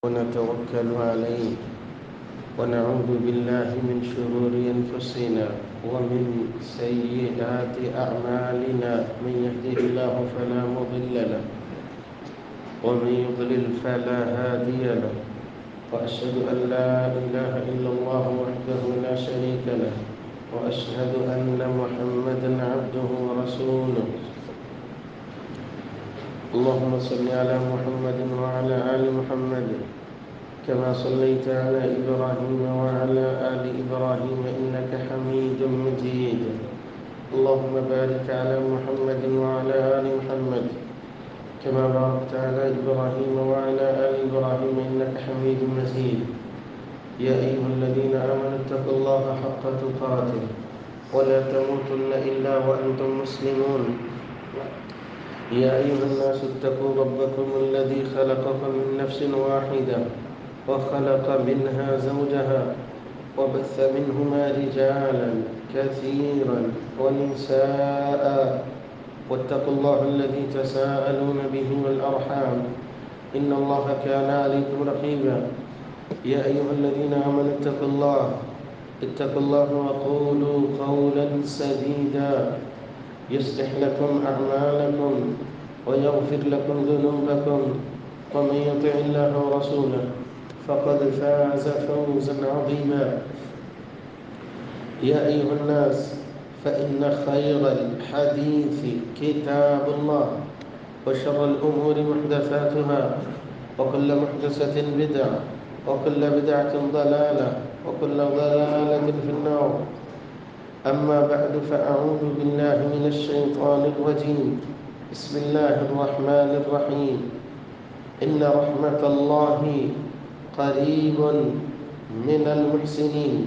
ونتوكل عليه ونعوذ بالله من شرور أنفسنا ومن سيئات أعمالنا. من يهده الله فلا مضل له ومن يضلل فلا هادي له، وأشهد أن لا إله إلا الله وحده لا شريك له، وأشهد أن محمدا عبده ورسوله. اللهم صل على محمد وعلى آل محمد كما صليت على إبراهيم وعلى آل إبراهيم إنك حميد مجيد. اللهم بارك على محمد وعلى آل محمد كما باركت على إبراهيم وعلى آل إبراهيم إنك حميد مجيد. يا أيها الذين آمنوا اتقوا الله حق تقاته ولا تموتن إلا وأنتم مسلمون. يا أيها الناس اتقوا ربكم الذي خلقكم من نفس واحدة وخلق منها زوجها وبث منهما رجالا كثيرا ونساء، واتقوا الله الذي تساءلون به والأرحام إن الله كان عليكم رقيبا. يا أيها الذين آمنوا اتقوا الله وقولوا قولا سديدا يصلح لكم أعمالكم ويغفر لكم ذنوبكم، ومن يطع الله ورسوله فقد فاز فوزا عظيما. يا أيها الناس فإن خير الحديث كتاب الله وشر الأمور محدثاتها وكل محدثة بدعة وكل بدعة ضلالة وكل ضلالة في النار. أما بعد فأعوذ بالله من الشيطان الرجيم. بسم الله الرحمن الرحيم. إن رحمة الله قريب من المحسنين.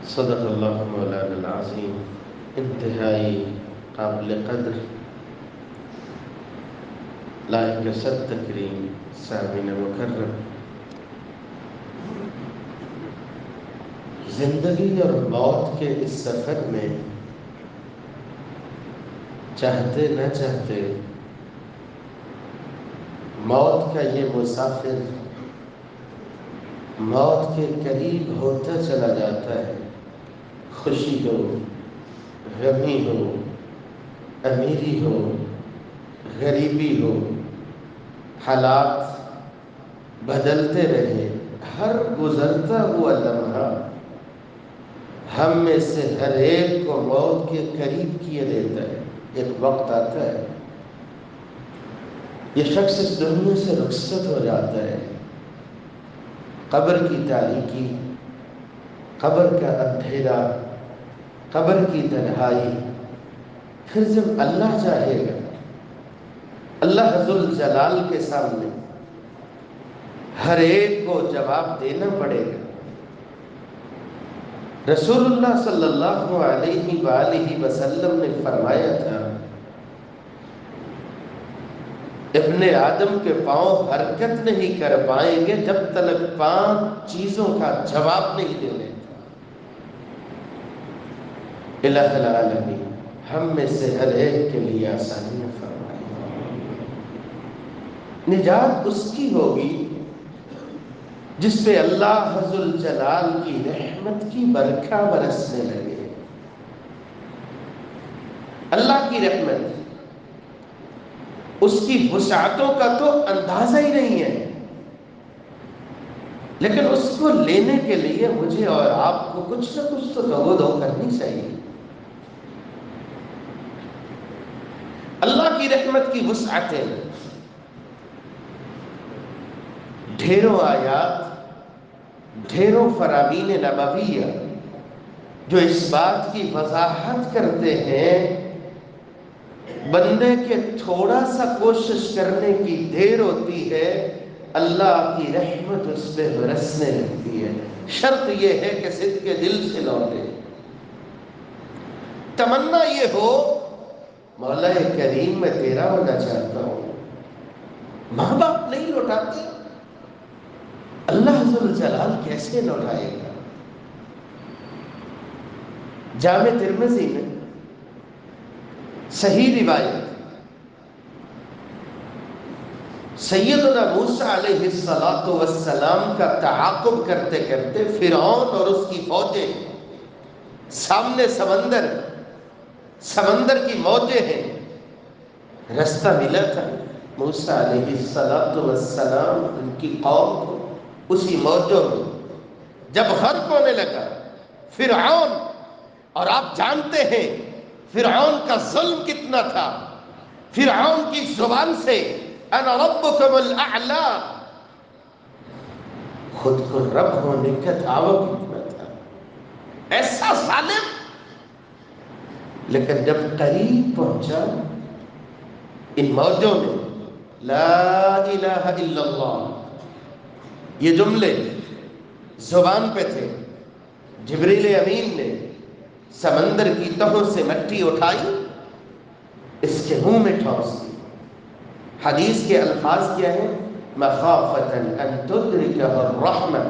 صدق اللہ مولانا العظیم. انتہائی قابل قدر لائق صد تکریم سامعین مکرم، زندگی اور موت کے اس سفر میں چاہتے نہ چاہتے موت کا یہ مسافر موت کے قریب ہوتا چلا جاتا ہے. خوشی ہو، غمی ہو، امیری ہو، غریبی ہو، حالات بدلتے رہے، ہر گزرتا ہوا لمحہ ہم میں سے ہر ایک کو موت کے قریب کیے دیتا ہے. ایک وقت آتا ہے یہ شخص اس دنیا سے رخصت ہو جاتا ہے. قبر کی تاریکی، قبر کا اندھیرا، قبر کی تنہائی. پھر جب اللہ چاہے گا اللہ ذوالجلال کے سامنے ہر ایک کو جواب دینا پڑے گا. رسول اللہ صلی اللہ علیہ وآلہ وسلم نے فرمایا تھا ابن آدم کے پاؤں حرکت نہیں کر پائیں گے جب تک 5 چیزوں کا جواب نہیں دے لیتا. الہ العالمین ہم میں سے ہر ایک کے لیے آسانیاں فرمائے. نجات اس کی ہوگی جس پہ اللہ ذوالجلال کی رحمت کی برکھا برسنے لگے. اللہ کی رحمت، اس کی وسعتوں کا تو اندازہ ہی نہیں ہے، لیکن اس کو لینے کے لیے مجھے اور آپ کو کچھ نہ کچھ تو دو کرنی چاہیے. اللہ کی رحمت کی وسعتیں، ڈھیروں آیات، ڈھیروں فرامین نبویہ جو اس بات کی وضاحت کرتے ہیں بندے کے تھوڑا سا کوشش کرنے کی دیر ہوتی ہے اللہ کی رحمت اس پہ برسنے لگتی ہے. شرط یہ ہے کہ صدق کے دل سے لوٹے. تمنا یہ ہو مولا کریم میں تیرا ہونا چاہتا ہوں. ماں باپ نہیں لوٹاتے، اللہ ذوالجلال کیسے لوٹائے گا؟ جامع ترمذی میں صحیح روایت سیدنا موسیٰ علیہ السلام کا تعاقب کرتے کرتے فرعون اور اس کی فوجیں، سامنے سمندر کی موجیں ہیں، رستہ ملا تھا موسیٰ علیہ السلام ان کی قوم کو اسی موجوں میں جب غرق ہونے لگا فرعون، اور آپ جانتے ہیں فرعون کا ظلم کتنا تھا، فرعون کی زبان سے انا ربکم الاعلی، خود کو رب ہونے کا دعویٰ کتنا تھا، ایسا ظالم، لیکن جب قریب پہنچا ان موجوں میں لا الہ الا اللہ یہ جملے زبان پہ تھے، جبریل امین نے سمندر کی تہوں سے مٹی اٹھائی، اس کے منہ میں ٹھونس دی۔ حدیث کے الفاظ کیا ہیں؟ مخافۃ ان تدرکہ الرحمہ،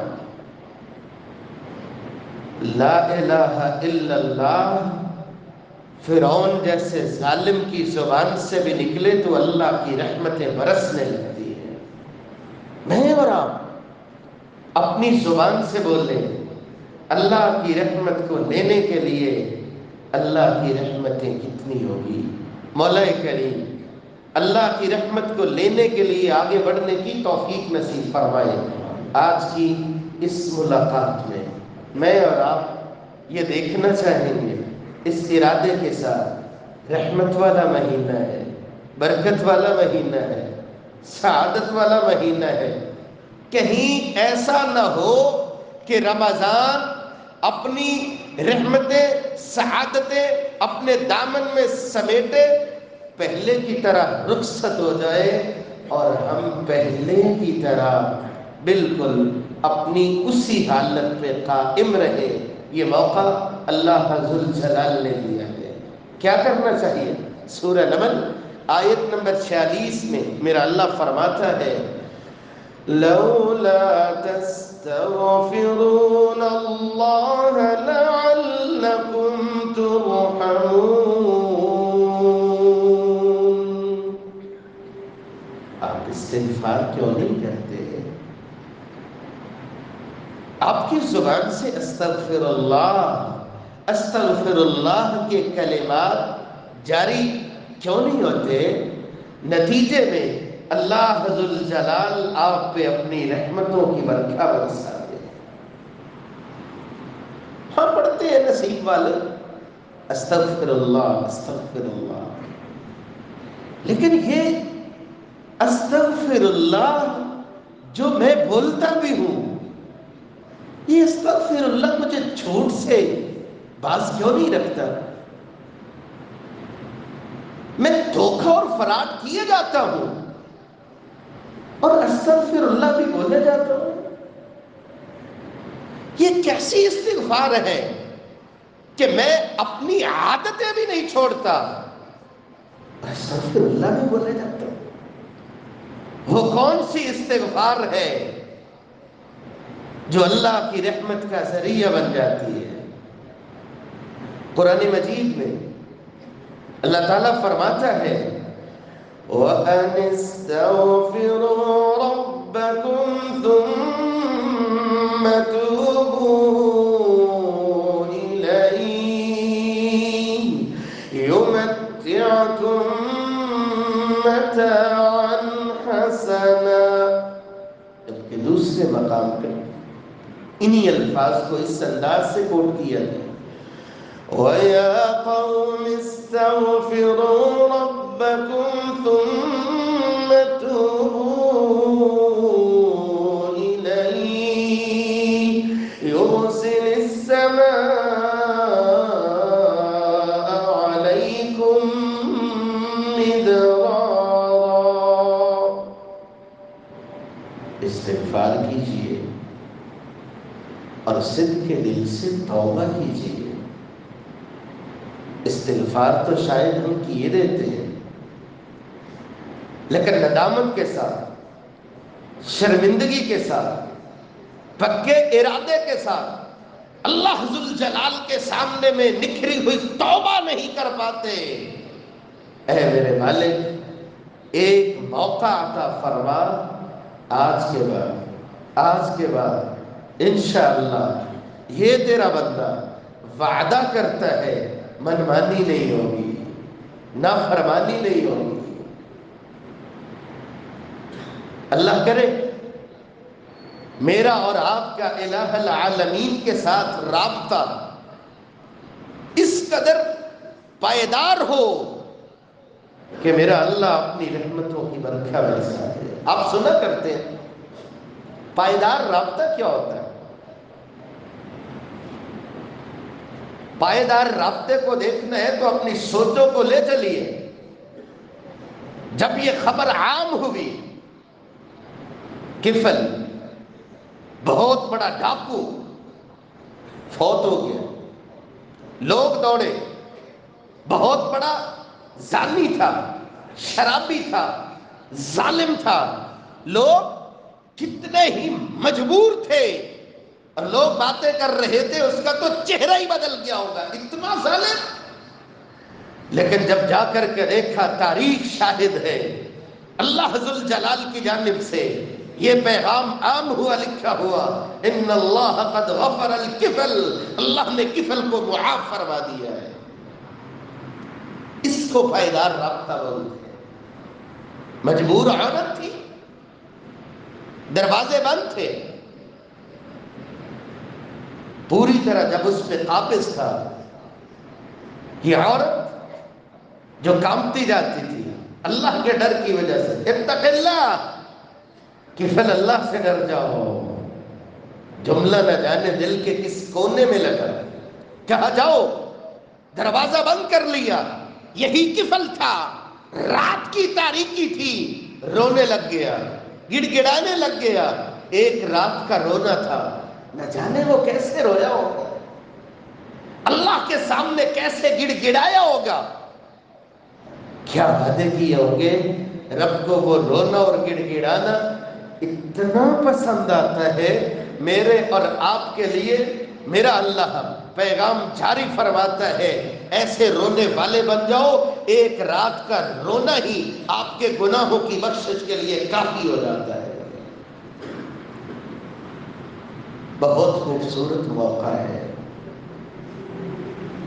لا الہ الا اللہ فرعون جیسے ظالم کی زبان سے بھی نکلے تو اللہ کی رحمتیں برسنے لگتی ہیں۔ میں اور آپ اپنی زبان سے بولیں اللہ کی رحمت کو لینے کے لیے اللہ کی رحمتیں کتنی ہوگی۔ مولا کریم اللہ کی رحمت کو لینے کے لیے آگے بڑھنے کی توفیق نصیب فرمائے۔ آج کی اس ملاقات میں اور آپ یہ دیکھنا چاہیں گے، اس ارادے کے ساتھ رحمت والا مہینہ ہے، برکت والا مہینہ ہے، سعادت والا مہینہ ہے، کہیں ایسا نہ ہو کہ رمضان اپنی رحمتیں سعادتیں اپنے دامن میں سمیٹے پہلے کی طرح رخصت ہو جائے اور ہم پہلے کی طرح بالکل اپنی اسی حالت پہ قائم رہے۔ یہ موقع اللہ ذوالجلال نے دیا ہے۔ کیا کرنا چاہیے؟ سورہ نمل آیت نمبر 46 میں میرا اللہ فرماتا ہے لولا تستغفرون اللہ لعلکم ترحمون، آپ استغفار کیوں نہیں کرتے؟ آپ کی زبان سے استغفر اللہ کے کلمات جاری کیوں نہیں ہوتے؟ نتیجے میں اللہ ذوالجلال آپ پہ اپنی رحمتوں کی برکھا برساتے ہیں۔ ہاں پڑھتے ہیں نصیب والے استغفر اللہ، لیکن یہ استغفر اللہ جو میں بولتا بھی ہوں، یہ استغفر اللہ مجھے جھوٹ سے باز کیوں نہیں رکھتا؟ میں دھوکہ اور فراڈ کیے جاتا ہوں اور استغفر اللہ بھی بولے جاتا ہوں۔ یہ کیسی استغفار ہے کہ میں اپنی عادتیں بھی نہیں چھوڑتا، استغفر اللہ بھی بولے جاتا ہوں۔ وہ کون سی استغفار ہے جو اللہ کی رحمت کا ذریعہ بن جاتی ہے؟ قرآن مجید میں اللہ تعالیٰ فرماتا ہے وَأَنِ اسْتَغْفِرُوا رَبَّكُمْ ثُمَّ تُوبُوا إِلَيْهِ يُمَتِّعْكُمْ مَتَاعًا حَسَنًا۔ جبکہ دوسرے مقام پہ انہی الفاظ کو اس انداز سے کوٹ کیا ہے وَيَا قَوْمِ اسْتَغْفِرُوا رَبَّكُمْ ثُمَّ تُوبُوا إِلَيْهِ يُرْسِلِ السَّمَاءَ عَلَيْكُمْ مِدْرَارًا۔ استغفار کیجئے اور صدق کے دل سے توبہ کیجئے۔ استغفار تو شاید ہم کیے دیتے ہیں، لیکن ندامت کے ساتھ، شرمندگی کے ساتھ، پکے ارادے کے ساتھ اللہ ذوالجلال کے سامنے میں نکھری ہوئی توبہ نہیں کر پاتے۔ اے میرے مالک، ایک موقع عطا فرما، آج کے بعد انشاءاللہ یہ تیرا بندہ وعدہ کرتا ہے منمانی نہیں ہوگی، نافرمانی نہیں ہوگی۔ اللہ کرے میرا اور آپ کا الہ العالمین کے ساتھ رابطہ اس قدر پائیدار ہو کہ میرا اللہ اپنی رحمتوں کی برکھا برسا دے۔ آپ سنا کرتے ہیں پائیدار رابطہ کیا ہوتا ہے؟ پائیدار رابطے کو دیکھنا ہے تو اپنی سوچوں کو لے چلیے۔ جب یہ خبر عام ہوئی کفل بہت بڑا ڈاکو فوت ہو گیا، لوگ دوڑے، بہت بڑا زانی تھا، شرابی تھا، ظالم تھا، لوگ کتنے ہی مجبور تھے اور لوگ باتیں کر رہے تھے اس کا تو چہرہ ہی بدل گیا ہوگا، اتنا ظالم۔ لیکن جب جا کر کے دیکھا تاریخ شاہد ہے، اللہ ذوالجلال کی جانب سے یہ پیغام عام ہوا، لکھا ہوا ان اللہ قد غفر الکفل، اللہ نے کفل کو معاف فرما دیا ہے۔ اس کو پائیدار رابطہ بولتے ہیں۔ مجبور عورت تھی، دروازے بند تھے، پوری طرح جب اس پہ قابض تھا، یہ عورت جو کامتی جاتی تھی اللہ کے ڈر کی وجہ سے، اتق اللہ، کفل اللہ سے ڈر جاؤ، جملہ نہ جانے دل کے کس کونے میں لگا، کہا جاؤ، دروازہ بند کر لیا، یہی کفل تھا، رات کی تاریکی تھی، رونے لگ گیا، گڑ گڑانے لگ گیا، ایک رات کا رونا تھا، نہ جانے وہ کیسے رویا ہوگا، اللہ کے سامنے کیسے گڑ گڑایا ہوگا، کیا وعدے کیے ہوں گے۔ رب کو وہ رونا اور گڑ گڑانا اتنا پسند آتا ہے، میرے اور آپ کے لیے میرا اللہ پیغام جاری فرماتا ہے، ایسے رونے والے بن جاؤ، ایک رات کا رونا ہی آپ کے گناہوں کی بخشش کے لیے کافی ہو جاتا ہے۔ بہت خوبصورت موقع ہے،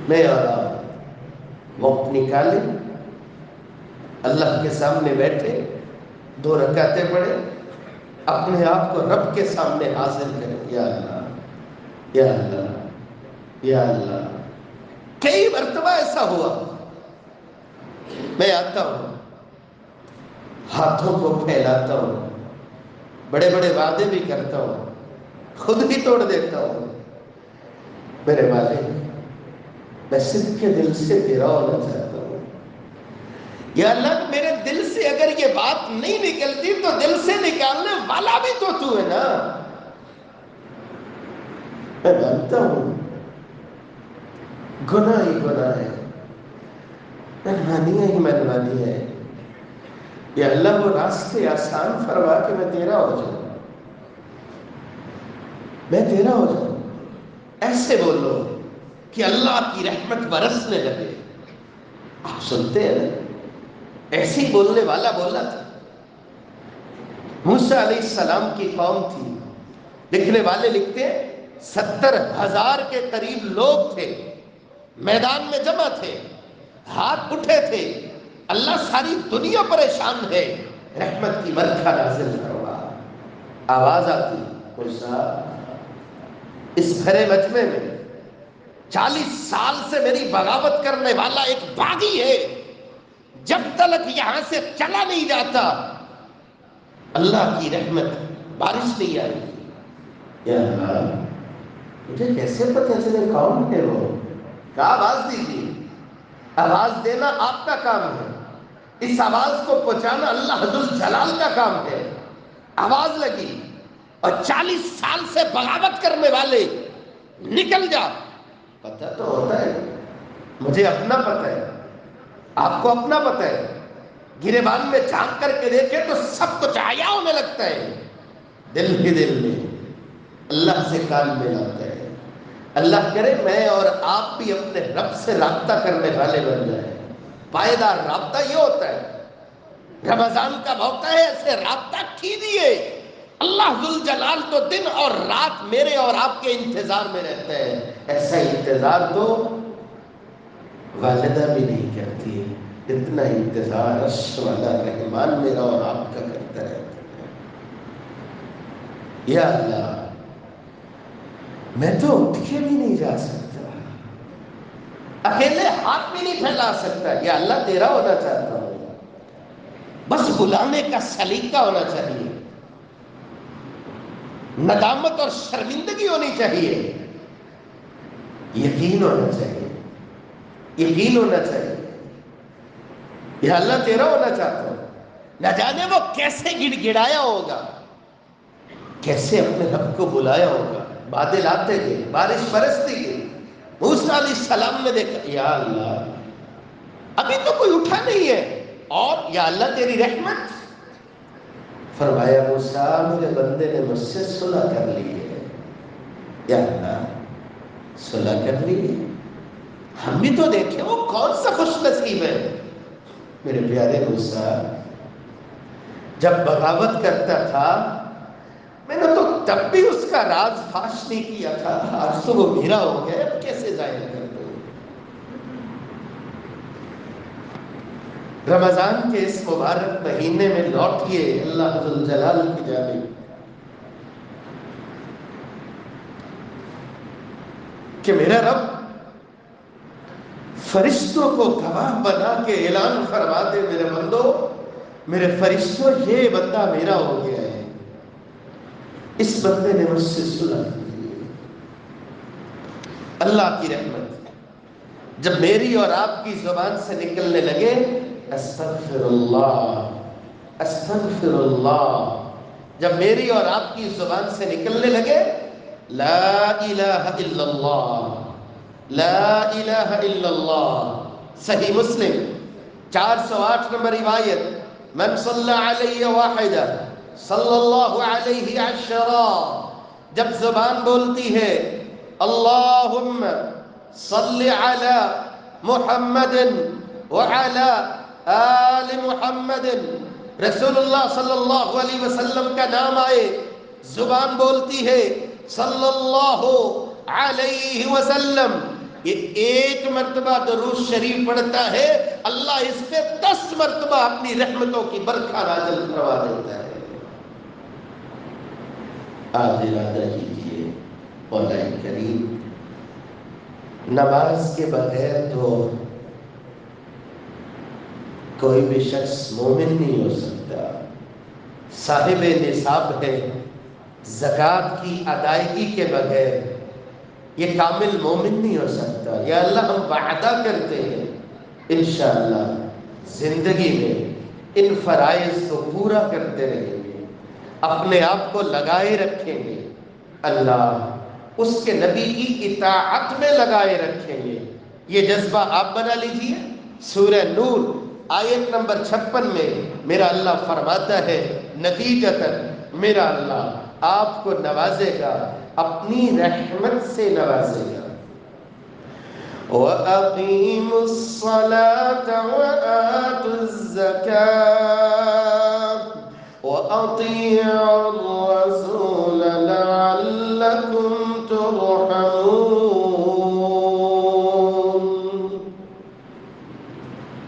میں اور آپ وقت نکالیں، اللہ کے سامنے بیٹھے، 2 رکعتیں پڑھیں، اپنے آپ کو رب کے سامنے حاضر کریں، یا اللہ، یا اللہ، یا اللہ۔ کئی مرتبہ ایسا ہوا، میں آتا ہوں، ہاتھوں کو پھیلاتا ہوں، بڑے بڑے وعدے بھی کرتا ہوں، خود بھی توڑ دیتا ہوں، میرے مالک میں صدق کے دل سے تیرا ہونا چاہتا ہوں، یا اللہ میرے دل سے اگر یہ بات نہیں نکلتی تو دل سے نکالنے والا بھی تو ہے نا۔ میں مانتا ہوں گناہ ہی گناہ ہے، منمانی ہی منمانی ہے، یا اللہ وہ راستے آسان فرما کہ میں تیرا ہو جاؤں، میں تیرا ہو جاؤں۔ ایسے بولو کہ اللہ کی رحمت برسنے لگے۔ آپ سنتے ہیں نا، ایسے ہی بولنے والا بولا تھا، موسیٰ علیہ السلام کی قوم تھی، لکھنے والے لکھتے ہیں 70,000 کے قریب لوگ تھے، میدان میں جمع تھے، ہاتھ اٹھے تھے، اللہ ساری دنیا پریشان ہے، رحمت کی برکھا نازل کروا، آواز آتی، کوئی صاحب اس بھرے مجمع میں 40 سال سے میری بغاوت کرنے والا ایک باغی ہے، جب تک یہاں سے چلا نہیں جاتا اللہ کی رحمت بارش نہیں آئی۔ یا اللہ مجھے کیسے پتہ چلے کون ہے وہ؟ کہا آواز دیجیے، آواز دینا آپ کا کام ہے، اس آواز کو پہنچانا اللہ ذوالجلال کا کام ہے۔ آواز لگی اور 40 سال سے بغاوت کرنے والے نکل جا۔ پتہ تو ہوتا ہے، مجھے اپنا پتہ ہے، آپ کو اپنا پتہ ہے، گریبان میں جھانک کر کے دیکھیں تو سب کچھ عیاں ہونے لگتا ہے، دل ہی دل میں اللہ سے کان ملاتا ہے۔ اللہ کرے میں اور آپ بھی اپنے رب سے رابطہ کرنے والے بن جائیں۔ پائیدار رابطہ یہ ہوتا ہے، رمضان کا موقع ہے، اسے رابطہ کیجیے۔ اللہ ذوالجلال تو دن اور رات میرے اور آپ کے انتظار میں رہتا ہے، ایسا انتظار تو والدہ بھی نہیں کرتی، اتنا انتظار عرش والا رحمان میرا اور آپ کا کرتا رہتا ہے۔ یا اللہ، میں تو اٹھ کے بھی نہیں جا سکتا، اکیلے ہاتھ بھی نہیں پھیلا سکتا، یا اللہ تیرا ہونا چاہتا ہوں، بس بلانے کا سلیقہ ہونا چاہیے، ندامت اور شرمندگی ہونی چاہیے، یقین ہونا چاہیے، یقین ہونا چاہیے، یا اللہ تیرا ہونا چاہتا ہوں۔ نہ جانے وہ کیسے گڑ گڑایا ہوگا، کیسے اپنے رب کو بلایا ہوگا، بادل آتے گئے، بارش برستی گئی، موسیٰ علیہ السلام نے دیکھا، یا اللہ ابھی تو کوئی اٹھا نہیں ہے، اور یا اللہ تیری رحمت، فرمایا موسیٰ میرے بندے نے مجھ سے صلح کر لی ہے، یا اللہ صلح کر لی ہے، ہم بھی تو دیکھیں وہ کون سا خوش نصیب ہے۔ میرے پیارے موسیٰ، جب بغاوت کرتا تھا میں نے تو تب بھی اس کا راز فاش نہیں کیا تھا، آج تو وہ میرا ہو گیا، اب کیسے ظاہر کر دوں۔ رمضان کے اس مبارک مہینے میں لوٹیے اللہ ذوالجلال کی جانب کہ میرا رب فرشتوں کو گواہ بنا کے اعلان فرما دے، میرے بندو، میرے فرشتوں، یہ بندہ میرا ہو گیا ہے، اس بندے نے مجھ سے صلح کی ہے۔ اللہ کی رحمت جب میری اور آپ کی زبان سے نکلنے لگے، استغفر اللہ، استغفر اللہ، جب میری اور آپ کی زبان سے نکلنے لگے، لا الہ الا اللہ، لا الہ الا اللہ، صحیح مسلم 408 نمبر روایت، من صلی علیہ واحدہ صلی اللہ علیہ عشرہ، جب زبان بولتی ہے اللہم صلی علی محمد وعلی آل محمد، رسول اللہ صلی اللہ علیہ وسلم کا نام آئے، زبان بولتی ہے صلی اللہ علیہ وسلم، یہ ایک مرتبہ درود شریف پڑھتا ہے، اللہ اس پہ 10 مرتبہ اپنی رحمتوں کی برکھا نازل کروا دیتا ہے۔ آج ارادہ کیجیے مولا کریم، نماز کے بغیر تو کوئی بھی شخص مومن نہیں ہو سکتا، صاحب نصاب ہے، زکوٰۃ کی ادائیگی کے بغیر یہ کامل مومن نہیں ہو سکتا۔ یا اللہ ہم وعدہ کرتے ہیں انشاءاللہ زندگی میں ان فرائض کو پورا کرتے رہیں گے، اپنے آپ کو لگائے رکھیں گے، اللہ اس کے نبی کی اطاعت میں لگائے رکھیں گے۔ یہ جذبہ آپ بنا لیجئے۔ سورہ نور آیت نمبر 56 میں میرا اللہ فرماتا ہے نتیجتاً میرا اللہ آپ کو نوازے گا، اپنی رحمت سے نوازے گا۔ وَأَقِيمُوا الصَّلَاةَ وَآتُوا الزَّكَاةَ وَأَطِيعُوا الرَّسُولَ لَعَلَّكُمْ تُرْحَمُونَ۔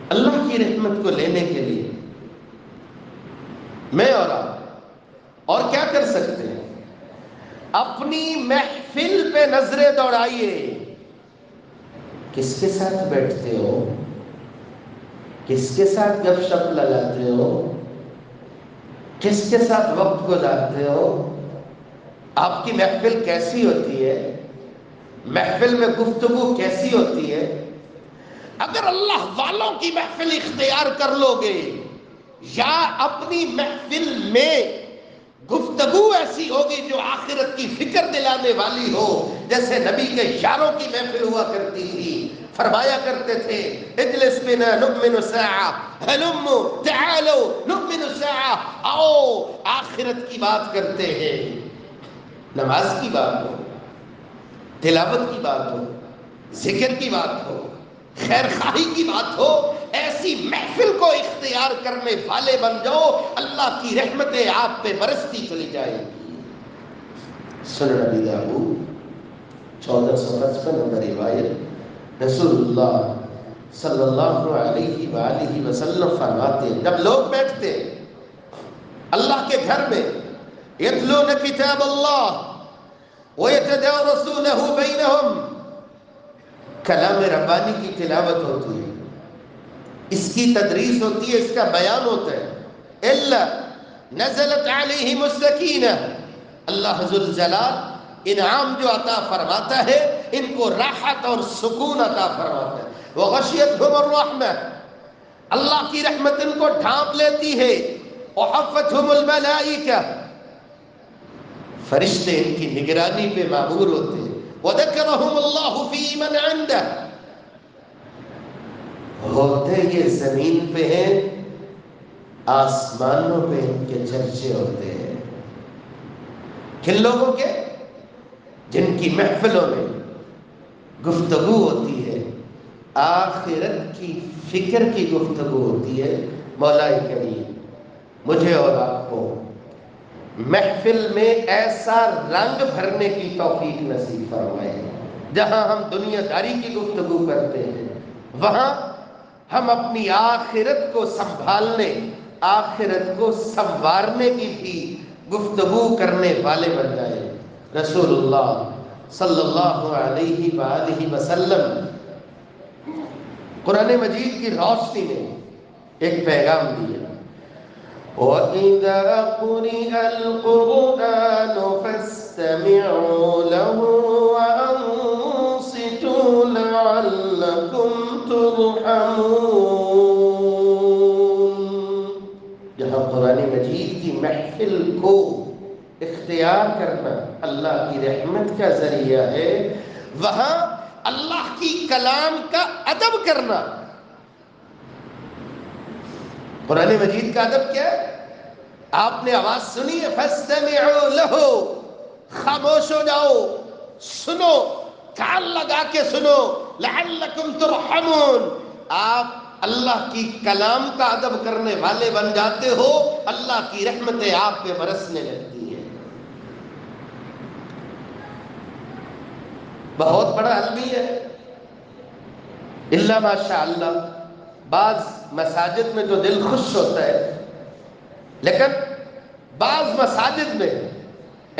اللہ کی رحمت کو لینے کے لیے میں اور آپ اور کیا کر سکتے ہیں؟ اپنی محفل پہ نظریں دوڑائیے، کس کے ساتھ بیٹھتے ہو، کس کے ساتھ گپ شپ لگاتے ہو، کس کے ساتھ وقت گزارتے ہو، آپ کی محفل کیسی ہوتی ہے، محفل میں گفتگو کیسی ہوتی ہے۔ اگر اللہ والوں کی محفل اختیار کر لو گے یا اپنی محفل میں گفتگو ایسی ہوگی جو آخرت کی فکر دلانے والی ہو، جیسے نبی کے یاروں کی محفل ہوا کرتی تھی، فرمایا کرتے تھے اجلس بنا نؤمن ساعہ، ہلموا تعالوا نؤمن ساعہ، آؤ آخرت کی بات کرتے ہیں۔ نماز کی بات ہو، تلاوت کی بات ہو، ذکر کی بات ہو، خیر خواہی کی بات ہو، ایسی محفل کو اختیار کرنے والے بن جاؤ، اللہ کی رحمتیں آپ پہ برستی چلی جائیں گی۔ سنن نبی داؤد 1455 نمبر روایت، رسول اللہ صلی اللہ علیہ وآلہ وسلم فرماتے ہیں، جب لوگ بیٹھتے اللہ کے گھر میں یتلون کتاب اللہ وَيَتَدَارَسُونَهُ بَيْنَهُمْ، کلام ربانی کی تلاوت ہوتی ہے، اس کی تدریس ہوتی ہے، اس کا بیان ہوتا ہے، إِلَّا نَزَلَتْ عَلَيْهِمُ السَّكِينَةُ، اللہ ذو الجلال انعام جو عطا فرماتا ہے ان کو راحت اور سکون عطا فرماتا ہے، وَغَشِيَتْهُمُ الرَّحْمَةُ، اللہ کی رحمت ان کو ڈھانپ لیتی ہے، وَحَفَّتْهُمُ الْمَلَائِكَةُ، فرشتے ان کی نگرانی پہ مامور ہوتے ہیں، وَذَكَرَهُمُ اللَّهُ فِي مَنْ عِنْدَهُ، ہوتے یہ زمین پہ ہیں، آسمانوں پہ ان کے چرچے ہوتے ہیں، کن لوگوں کے؟ جن کی محفلوں میں گفتگو ہوتی ہے، آخرت کی فکر کی گفتگو ہوتی ہے۔ مولا کریم مجھے اور آپ کو محفل میں ایسا رنگ بھرنے کی توفیق نصیب فرمائے، جہاں ہم دنیا داری کی گفتگو کرتے ہیں وہاں ہم اپنی آخرت کو سنبھالنے، آخرت کو سنوارنے کی بھی گفتگو کرنے والے بن جائیں۔ رسول اللہ صلی اللہ علیہ وآلہ وسلم قرآن مجید کی روشنی میں ایک پیغام دیا، وَإِذَا قُرِئَ الْقُرْآنُ فَاسْتَمِعُوا لَهُ وَأَنصِتُوا لَعَلَّكُمْ تُرْحَمُونَ، جہاں قرآن مجید کی محفل کو اختیار کرنا اللہ کی رحمت کا ذریعہ ہے، وہاں اللہ کی کلام کا ادب کرنا۔ قرآن مجید کا ادب کیا ہے؟ آپ نے آواز سنی ہے، فَاسْتَمِعُوا لَهُ، خاموش ہو جاؤ، سنو، کان لگا کے سنو، لَعَلَّكُمْ تُرْحَمُونَ، آپ اللہ کی کلام کا ادب کرنے والے بن جاتے ہو، اللہ کی رحمتیں آپ پہ برسنے لگتی ہیں۔ بہت بڑا المی ہے، اللہ ماشاء اللہ، بعض مساجد میں تو دل خوش ہوتا ہے، لیکن بعض مساجد میں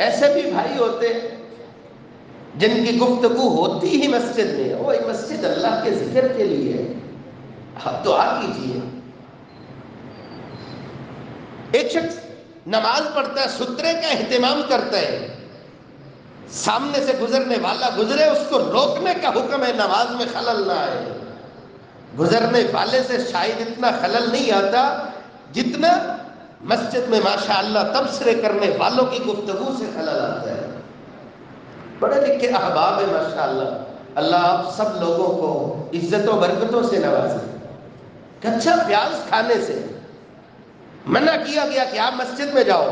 ایسے بھی بھائی ہوتے ہیں جن کی گفتگو ہوتی ہی مسجد میں ہے، وہ مسجد اللہ کے ذکر کے لیے ہے، آپ دعا کیجئے۔ ایک شخص نماز پڑھتا ہے، سترے کا اہتمام کرتا ہے، سامنے سے گزرنے والا گزرے اس کو روکنے کا حکم ہے، نماز میں خلل نہ آئے، گزرنے والے سے شاید اتنا خلل نہیں آتا جتنا مسجد میں ماشاءاللہ تبصرے کرنے والوں کی گفتگو سے خلل آتا ہے۔ بڑے لکھے احباب ہیں ماشاءاللہ، اللہ آپ سب لوگوں کو عزت و برکتوں سے نوازے۔ کچا پیاز کھانے سے منع کیا گیا کہ آپ مسجد میں جاؤ،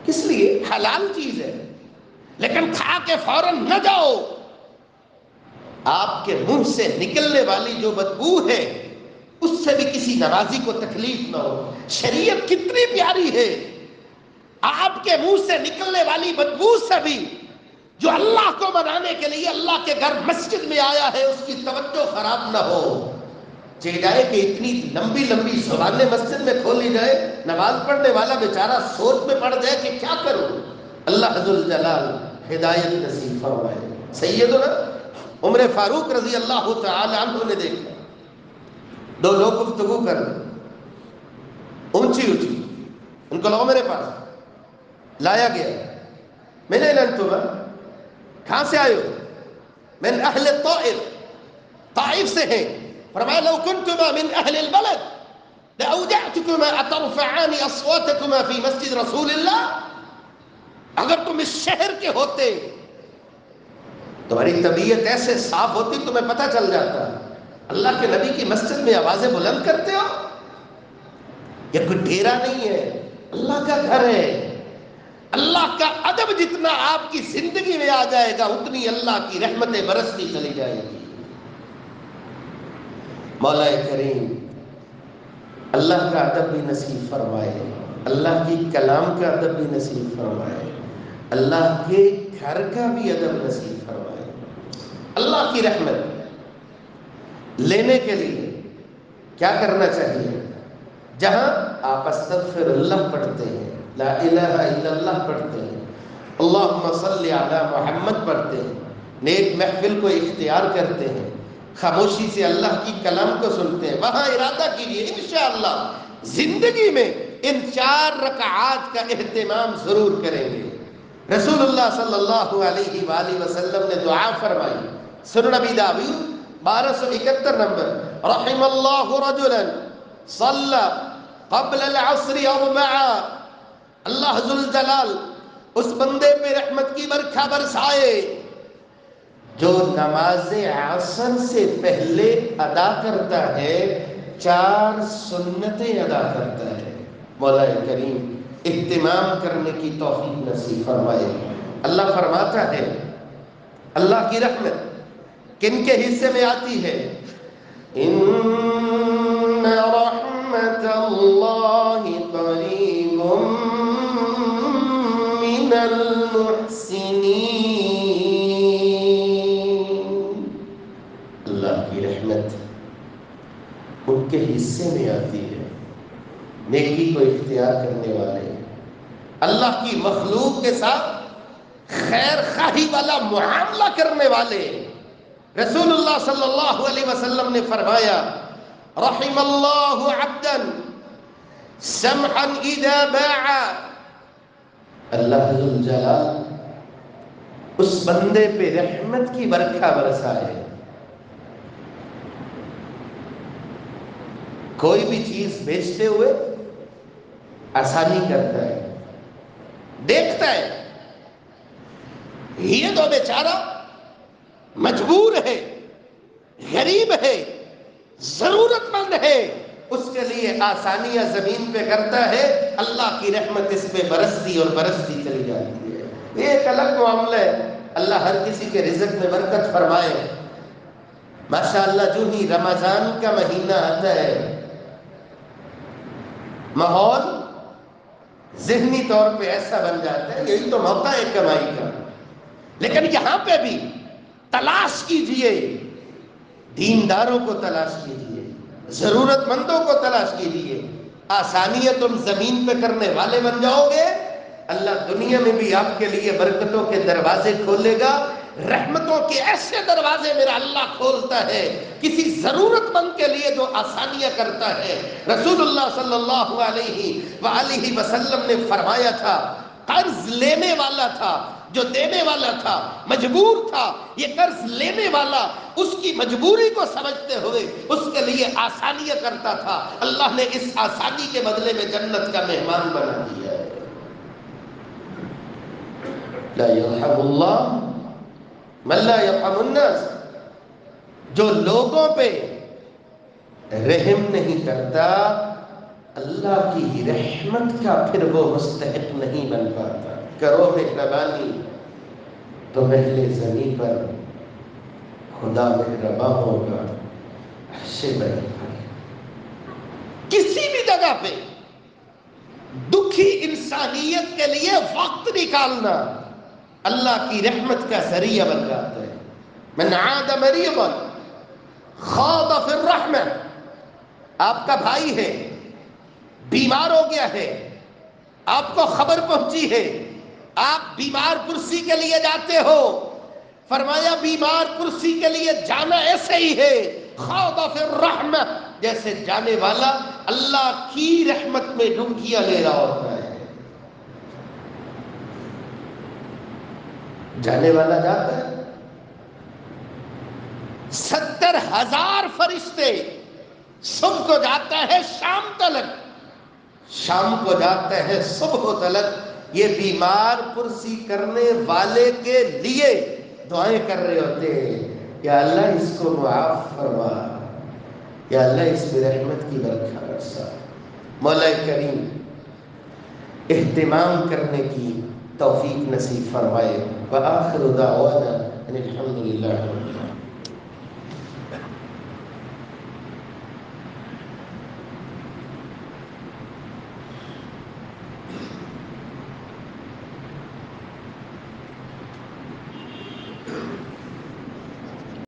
کس لیے؟ حلال چیز ہے، لیکن کھا کے فوراً نہ جاؤ، آپ کے منہ سے نکلنے والی جو بدبو ہے اس سے بھی کسی نمازی کو تکلیف نہ ہو۔ شریعت کتنی پیاری ہے، آپ کے منہ سے نکلنے والی بدبو سے بھی جو اللہ کو منانے کے لیے اللہ کے گھر مسجد میں آیا ہے اس کی توجہ خراب نہ ہو۔ چاہیے کہ اتنی لمبی لمبی زبانیں مسجد میں کھولی جائے، نماز پڑھنے والا بیچارہ سوچ میں پڑ جائے کہ کیا کروں۔ اللہ ذو الجلال ہدایت نصیب فرمائے۔ سیدنا عمر فاروق رضی اللہ تعالی عنہ نے دیکھا، دو لوگ گفتگو کر رہے، اونچی اونچی، ان کو لاؤ میرے پاس، لایا گیا۔ میں نے انتما کہاں سے آئے ہو؟ من اہل الطائف، طائف سے ہیں۔ فرمایا لو کنتما من اہل البلد لأودعتكما اترفعان اصواتكما في مسجد رسول اللہ، اگر تم اس شہر کے ہوتے تمہاری طبیعت ایسے صاف ہوتی تمہیں پتہ چل جاتا اللہ کے نبی کی مسجد میں آوازیں بلند کرتے ہو، یہ کوئی ڈیرا نہیں ہے، اللہ کا گھر ہے۔ اللہ کا ادب جتنا آپ کی زندگی میں آ جائے گا اتنی اللہ کی رحمتیں برستی چلی جائے گی۔ مولا کریم اللہ کا ادب بھی نصیب فرمائے، اللہ کی کلام کا ادب بھی نصیب فرمائے، اللہ کے گھر کا بھی ادب نصیب فرمائے۔ اللہ کی رحمت لینے کے لیے کیا کرنا چاہیے؟ جہاں آپ استغفر اللہ پڑھتے ہیں، لا الہ الا اللہ پڑھتے ہیں، اللہم صلی علی محمد پڑھتے ہیں، نیک محفل کو اختیار کرتے ہیں، خاموشی سے اللہ کی کلام کو سنتے ہیں، وہاں ارادہ کیجئے انشاءاللہ زندگی میں ان 4 رکعات کا اہتمام ضرور کریں گے۔ رسول اللہ صلی اللہ علیہ وآلہ وسلم نے دعا فرمائی، سنن ابی داؤد 1271 نمبر، رحم اللہ رجلا صلی قبل العصر 4، اللہ ذوالجلال اس بندے پہ رحمت کی برکھا برسائے جو نماز عصر سے پہلے ادا کرتا ہے، 4 سنتیں ادا کرتا ہے۔ مولا کریم اہتمام کرنے کی توفیق نصیب فرمائے۔ اللہ فرماتا ہے، اللہ کی رحمت کن کے حصے میں آتی ہے؟ ان رحمت اللہ قریب من المحسنین، اللہ کی رحمت ان کے حصے میں آتی ہے نیکی کو اختیار کرنے والے، اللہ کی مخلوق کے ساتھ خیر خواہی والا معاملہ کرنے والے۔ رسول اللہ صلی اللہ علیہ وسلم نے فرمایا، رحم اللہ عبدا سمحا اذا باع، اللہ ذوالجلال اس بندے پہ رحمت کی برکھا برسائے، کوئی بھی چیز بیچتے ہوئے آسانی کرتا ہے، دیکھتا ہے یہ تو بیچارہ مجبور ہے، غریب ہے، ضرورت مند ہے، اس کے لیے آسانیاں زمین پہ کرتا ہے، اللہ کی رحمت اس پہ برستی اور برستی چلی جاتی ہے۔ یہ ایک الگ معاملہ ہے، اللہ ہر کسی کے رزق میں برکت فرمائے۔ ماشاءاللہ جو ہی رمضان کا مہینہ آتا ہے، ماحول ذہنی طور پہ ایسا بن جاتا ہے، یہی تو موقع ہے کمائی کا، لیکن یہاں پہ بھی تلاش کیجئے، دینداروں کو تلاش کیجئے، ضرورت مندوں کو تلاش کیجئے، آسانیاں تم زمین پہ کرنے والے بن جاؤ گے، اللہ دنیا میں بھی آپ کے لیے برکتوں کے دروازے کھولے گا، رحمتوں کے ایسے دروازے میرا اللہ کھولتا ہے، کسی ضرورت مند کے لیے جو آسانیاں کرتا ہے۔ رسول اللہ صلی اللہ علیہ وآلہ وسلم نے فرمایا تھا، قرض لینے والا تھا، جو دینے والا تھا مجبور تھا، یہ قرض لینے والا اس کی مجبوری کو سمجھتے ہوئے اس کے لیے آسانیاں کرتا تھا، اللہ نے اس آسانی کے بدلے میں جنت کا مہمان بنا دیا ہے۔ لا یرحم اللہ من لا یرحم الناس، جو لوگوں پہ رحم نہیں کرتا اللہ کی رحمت کا پھر وہ مستحق نہیں بن پاتا۔ کرو مہربانی تو اہل زمین پر خدا مہربان ہوگا۔ کسی بھی جگہ پہ دکھی انسانیت کے لیے وقت نکالنا اللہ کی رحمت کا ذریعہ بن جاتا ہے۔ من عاد مریضا خاض فی الرحمہ، آپ کا بھائی ہے، بیمار ہو گیا ہے، آپ کو خبر پہنچی ہے، آپ بیمار کرسی کے لیے جاتے ہو، فرمایا بیمار کرسی کے لیے جانا ایسے ہی ہے، خاض فی الرحمہ، جیسے جانے والا اللہ کی رحمت میں ڈبکیاں لے رہا ہوتا ہے۔ جانے والا جاتا ہے، 70,000 فرشتے، صبح کو جاتا ہے شام تلک، شام کو جاتا ہے صبح تلک، یہ بیمار پرسی کرنے والے کے لیے دعائیں کر رہے ہوتے ہیں، یا اللہ اس کو معاف فرما، یا اللہ اس پہ رحمت کی برکھا برسا۔ مولا کریم اہتمام کرنے کی توفیق نصیب فرمائے۔ وآخر دعوانا ان الحمد للہ۔